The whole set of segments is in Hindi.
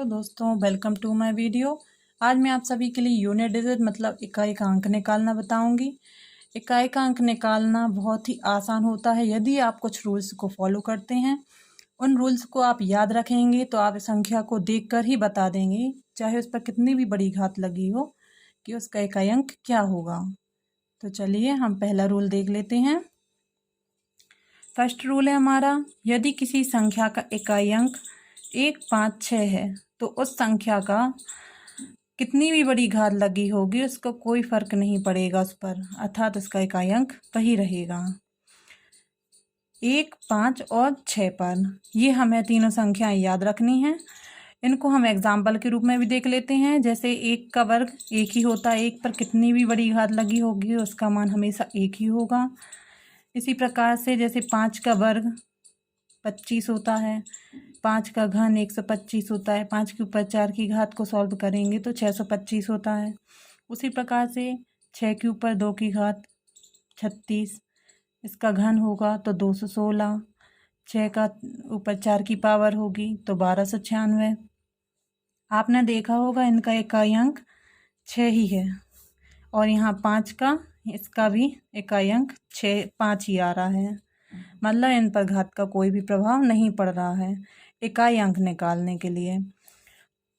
दोस्तों, वेलकम टू माय वीडियो। आज मैं आप सभी के लिए यूनिट डिजिट मतलब इकाई का अंक निकालना बताऊंगी। इकाई का अंक निकालना बहुत ही आसान होता है यदि आप कुछ रूल्स को फॉलो करते हैं। उन रूल्स को आप याद रखेंगे तो आप इस संख्या को देखकर ही बता देंगे, चाहे उस पर कितनी भी बड़ी घात लगी हो, कि उसका इकाई अंक क्या होगा। तो चलिए हम पहला रूल देख लेते हैं। फर्स्ट रूल है हमारा, यदि किसी संख्या का इकाई अंक 1, 5, 6 है तो उस संख्या का कितनी भी बड़ी घात लगी होगी उसका कोई फर्क नहीं पड़ेगा उस पर, अर्थात उसका इकाई अंक वही रहेगा 1, 5 और 6 पर। ये हमें तीनों संख्याएं याद रखनी हैं। इनको हम एग्जाम्पल के रूप में भी देख लेते हैं। जैसे 1 का वर्ग 1 ही होता है, 1 पर कितनी भी बड़ी घात लगी होगी उसका मान हमेशा 1 ही होगा। इसी प्रकार से जैसे 5 का वर्ग 25 होता है, 5 का घन 125 होता है, 5 के ऊपर 4 की घात को सॉल्व करेंगे तो 625 होता है। उसी प्रकार से 6 के ऊपर 2 की घात 36, इसका घन होगा तो 216, 6 का ऊपर 4 की पावर होगी तो 1296। आपने देखा होगा इनका इकाई अंक 6 ही है, और यहाँ 5 का इसका भी इकाई अंक 5 ही आ रहा है, मतलब इन पर घात का कोई भी प्रभाव नहीं पड़ रहा है इकाई अंक निकालने के लिए।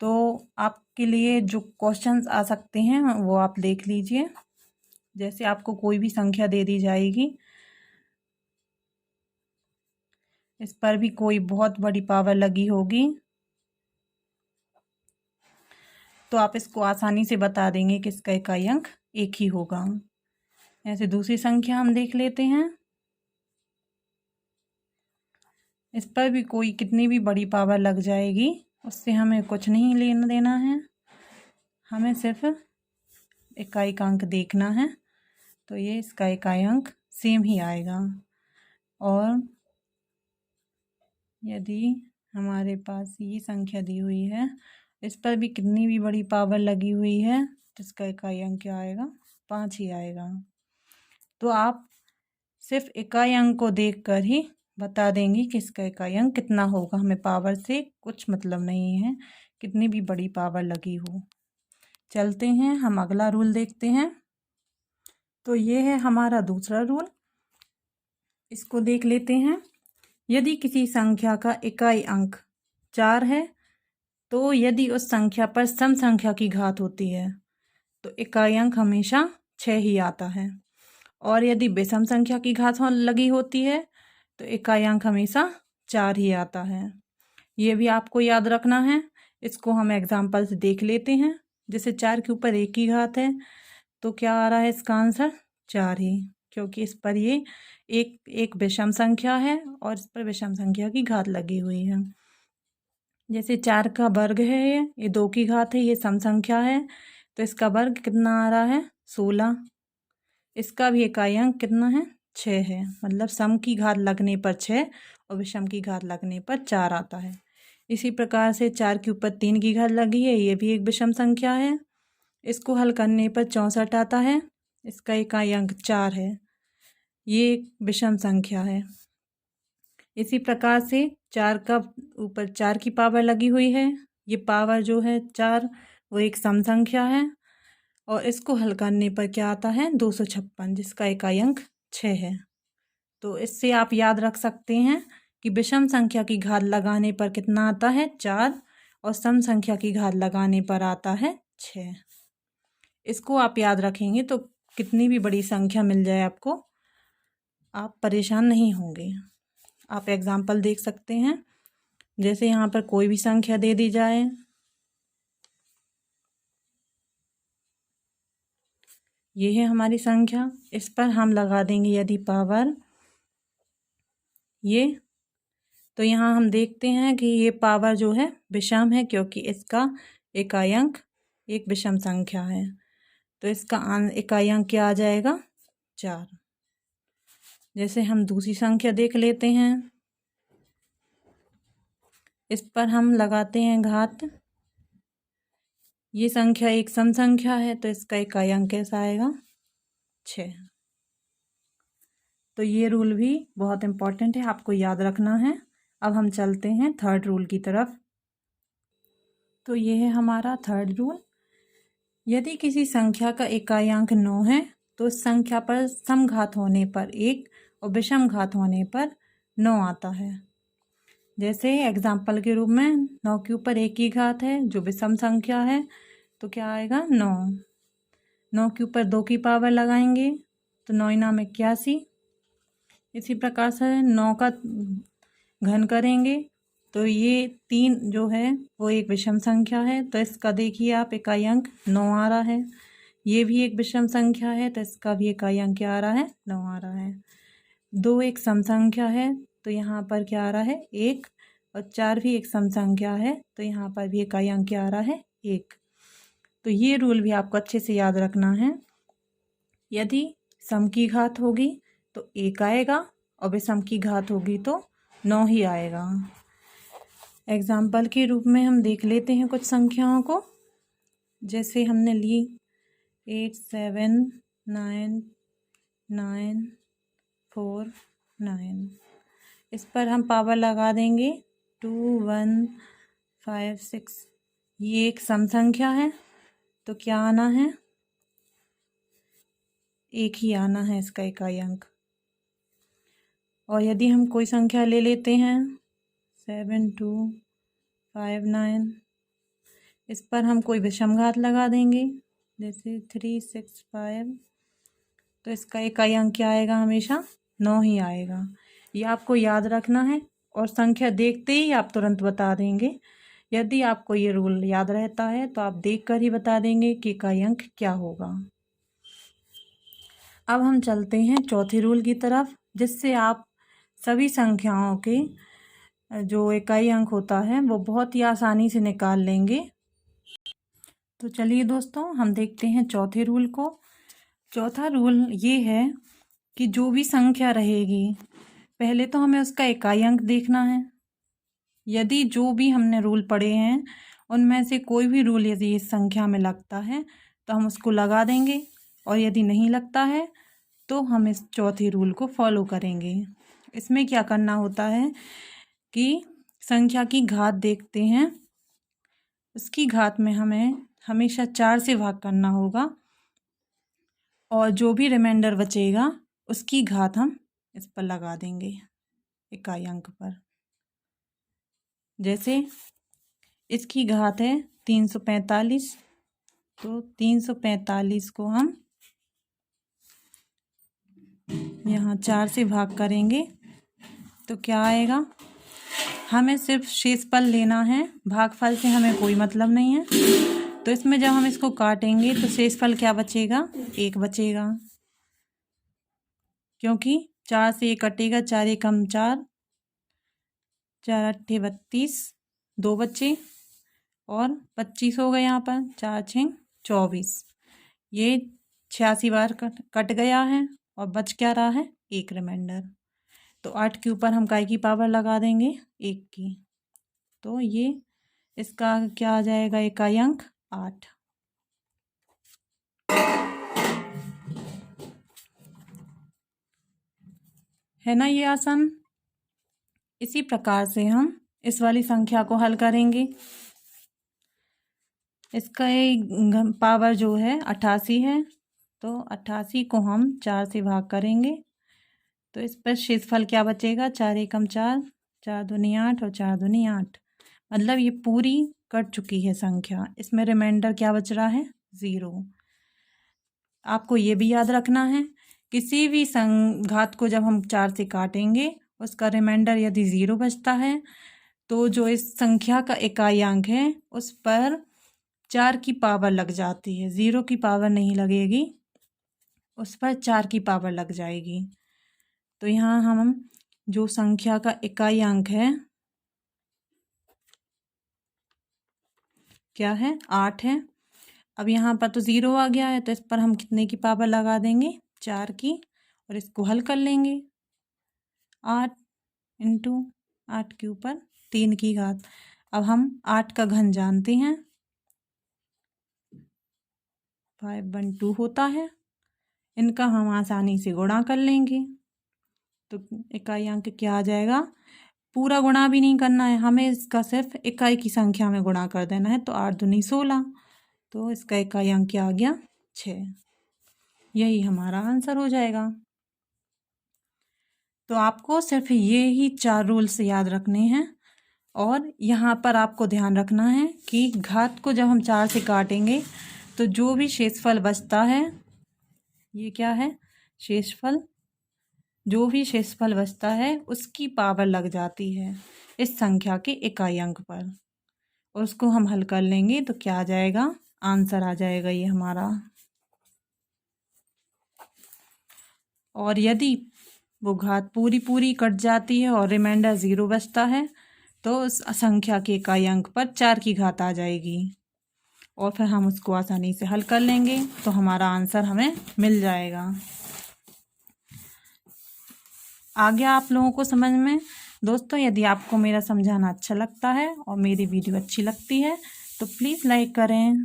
तो आपके लिए जो क्वेश्चंस आ सकते हैं वो आप देख लीजिए। जैसे आपको कोई भी संख्या दे दी जाएगी, इस पर भी कोई बहुत बड़ी पावर लगी होगी तो आप इसको आसानी से बता देंगे कि इसका इकाई अंक 1 ही होगा। ऐसे दूसरी संख्या हम देख लेते हैं। इस पर भी कोई कितनी भी बड़ी पावर लग जाएगी उससे हमें कुछ नहीं लेना देना है, हमें सिर्फ इकाई का अंक देखना है। तो ये इसका इकाई अंक सेम ही आएगा। और यदि हमारे पास ये संख्या दी हुई है, इस पर भी कितनी भी बड़ी पावर लगी हुई है तो इसका इकाई अंक क्या आएगा, 5 ही आएगा। तो आप सिर्फ इकाई अंक को देखकर ही बता देंगे कि इसका इकाई अंक कितना होगा। हमें पावर से कुछ मतलब नहीं है, कितनी भी बड़ी पावर लगी हो। चलते हैं हम अगला रूल देखते हैं। तो ये है हमारा दूसरा रूल, इसको देख लेते हैं। यदि किसी संख्या का इकाई अंक 4 है तो यदि उस संख्या पर सम संख्या की घात होती है तो इकाई अंक हमेशा 6 ही आता है, और यदि विषम संख्या की घात लगी होती है तो इकाई अंक हमेशा 4 ही आता है। ये भी आपको याद रखना है। इसको हम एग्जाम्पल से देख लेते हैं। जैसे 4 के ऊपर 1 की घात है तो क्या आ रहा है इसका आंसर, 4 ही, क्योंकि इस पर ये एक विषम संख्या है और इस पर विषम संख्या की घात लगी हुई है। जैसे 4 का वर्ग है, ये 2 की घात है, ये सम संख्या है तो इसका वर्ग कितना आ रहा है, 16। इसका भी इकाई अंक कितना है, 6 है, मतलब सम की घात लगने पर 6 और विषम की घात लगने पर 4 आता है। इसी प्रकार से 4 के ऊपर 3 की घात लगी है, ये भी एक विषम संख्या है, इसको हल करने पर 64 आता है, इसका इकाई अंक 4 है, ये एक विषम संख्या है। इसी प्रकार से 4 का ऊपर 4 की पावर लगी हुई है, ये पावर जो है 4 वो एक सम संख्या है, और इसको हल करने पर क्या आता है, 256, जिसका इकाई अंक 6 है। तो इससे आप याद रख सकते हैं कि विषम संख्या की घात लगाने पर कितना आता है, 4, और सम संख्या की घात लगाने पर आता है 6। इसको आप याद रखेंगे तो कितनी भी बड़ी संख्या मिल जाए आपको, आप परेशान नहीं होंगे। आप एग्जाम्पल देख सकते हैं। जैसे यहाँ पर कोई भी संख्या दे दी जाए, ये है हमारी संख्या, इस पर हम लगा देंगे यदि पावर ये, तो यहाँ हम देखते हैं कि ये पावर जो है विषम है, क्योंकि इसका इकाई अंक एक विषम संख्या है, तो इसका इकाई अंक क्या आ जाएगा, 4। जैसे हम दूसरी संख्या देख लेते हैं, इस पर हम लगाते हैं घात, ये संख्या एक सम संख्या है तो इसका इकाई अंक कैसा आएगा, 6। तो ये रूल भी बहुत इम्पोर्टेंट है, आपको याद रखना है। अब हम चलते हैं थर्ड रूल की तरफ। तो ये है हमारा थर्ड रूल। यदि किसी संख्या का इकाई अंक 9 है तो उस संख्या पर समघात होने पर 1 और विषम घात होने पर 9 आता है। जैसे एग्जाम्पल के रूप में 9 के ऊपर 1 की घात है जो विषम संख्या है, तो क्या आएगा 9। 9 के ऊपर 2 की पावर लगाएंगे तो 9 नाम 81। इसी प्रकार से 9 का घन करेंगे तो ये 3 जो है वो एक विषम संख्या है, तो इसका देखिए आप इकाई अंक 9 आ रहा है। ये भी एक विषम संख्या है तो इसका भी इकाई अंक क्या आ रहा है 9 आ रहा है। 2 एक सम संख्या है तो यहाँ पर क्या आ रहा है 1, और 4 भी एक सम संख्या है तो यहाँ पर भी इकाई अंक क्या आ रहा है 1। तो ये रूल भी आपको अच्छे से याद रखना है। यदि सम की घात होगी तो 1 आएगा और विषम की घात होगी तो 9 ही आएगा। एग्जाम्पल के रूप में हम देख लेते हैं कुछ संख्याओं को। जैसे हमने ली 8 7 9 9 4 9, इस पर हम पावर लगा देंगे 2 1 5 6। ये एक सम संख्या है तो क्या आना है 1 ही आना है इसका इकाई अंक। और यदि हम कोई संख्या ले लेते हैं 7 2 5 9, इस पर हम कोई विषम घात लगा देंगे जैसे 3 6 5, तो इसका इकाई अंक क्या आएगा हमेशा 9 ही आएगा। ये आपको याद रखना है और संख्या देखते ही आप तुरंत बता देंगे। यदि आपको ये रूल याद रहता है तो आप देखकर ही बता देंगे कि इकाई अंक क्या होगा। अब हम चलते हैं चौथे रूल की तरफ, जिससे आप सभी संख्याओं के जो इकाई अंक होता है वो बहुत ही आसानी से निकाल लेंगे। तो चलिए दोस्तों हम देखते हैं चौथे रूल को। चौथा रूल ये है कि जो भी संख्या रहेगी पहले तो हमें उसका इकाई अंक देखना है। यदि जो भी हमने रूल पढ़े हैं उनमें से कोई भी रूल यदि इस संख्या में लगता है तो हम उसको लगा देंगे, और यदि नहीं लगता है तो हम इस चौथे रूल को फॉलो करेंगे। इसमें क्या करना होता है कि संख्या की घात देखते हैं, उसकी घात में हमें हमेशा 4 से भाग करना होगा, और जो भी रिमाइंडर बचेगा उसकी घात हम इस पर लगा देंगे इकाई अंक पर। जैसे इसकी घात है 345, तो 345 को हम यहाँ 4 से भाग करेंगे तो क्या आएगा, हमें सिर्फ शेषफल लेना है, भागफल से हमें कोई मतलब नहीं है। तो इसमें जब हम इसको काटेंगे तो शेषफल क्या बचेगा 1 बचेगा, क्योंकि 4 से 1 कटेगा, 4 एकम 4, 4 अट्ठे 32, 2 बचे और 25 हो गए यहाँ पर, 4 6 24। ये 86 बार कट गया है और बच क्या रहा है 1 रिमाइंडर। तो 8 के ऊपर हम काय की पावर लगा देंगे 1 की, तो ये इसका क्या आ जाएगा इकाई अंक 8। है ना ये आसान। इसी प्रकार से हम इस वाली संख्या को हल करेंगे। इसका पावर जो है 88 है, तो 88 को हम 4 से भाग करेंगे तो इस पर शेषफल क्या बचेगा, 4 एकम 4, 4 दूनी 8 और 4 दूनी 8। मतलब ये पूरी कट चुकी है संख्या, इसमें रिमाइंडर क्या बच रहा है 0। आपको ये भी याद रखना है किसी भी घात को जब हम 4 से काटेंगे उसका रिमाइंडर यदि 0 बचता है तो जो इस संख्या का इकाई अंक है उस पर 4 की पावर लग जाती है, 0 की पावर नहीं लगेगी, उस पर 4 की पावर लग जाएगी। तो यहाँ हम जो संख्या का इकाई अंक है क्या है 8 है। अब यहाँ पर तो 0 आ गया है तो इस पर हम कितने की पावर लगा देंगे 4 की, और इसको हल कर लेंगे 8 इंटू 8 के ऊपर 3 की घात। अब हम 8 का घन जानते हैं 512 होता है, इनका हम आसानी से गुणा कर लेंगे तो इकाई अंक क्या आ जाएगा पूरा गुणा भी नहीं करना है, हमें इसका सिर्फ इकाई की संख्या में गुणा कर देना है। तो 8 दूनी 16, तो इसका इकाई अंक क्या आ गया 6। यही हमारा आंसर हो जाएगा। तो आपको सिर्फ ये ही 4 रूल्स याद रखने हैं। और यहाँ पर आपको ध्यान रखना है कि घात को जब हम 4 से काटेंगे तो जो भी शेषफल बचता है, ये क्या है शेषफल, जो भी शेषफल बचता है उसकी पावर लग जाती है इस संख्या के इकाई अंक पर, और उसको हम हल कर लेंगे तो क्या आ जाएगा, आंसर आ जाएगा ये हमारा। और यदि वो घात पूरी पूरी कट जाती है और रिमाइंडर 0 बचता है तो उस संख्या के इकाई अंक पर 4 की घात आ जाएगी, और फिर हम उसको आसानी से हल कर लेंगे तो हमारा आंसर हमें मिल जाएगा। आ गया आप लोगों को समझ में। दोस्तों यदि आपको मेरा समझाना अच्छा लगता है और मेरी वीडियो अच्छी लगती है तो प्लीज़ लाइक करें।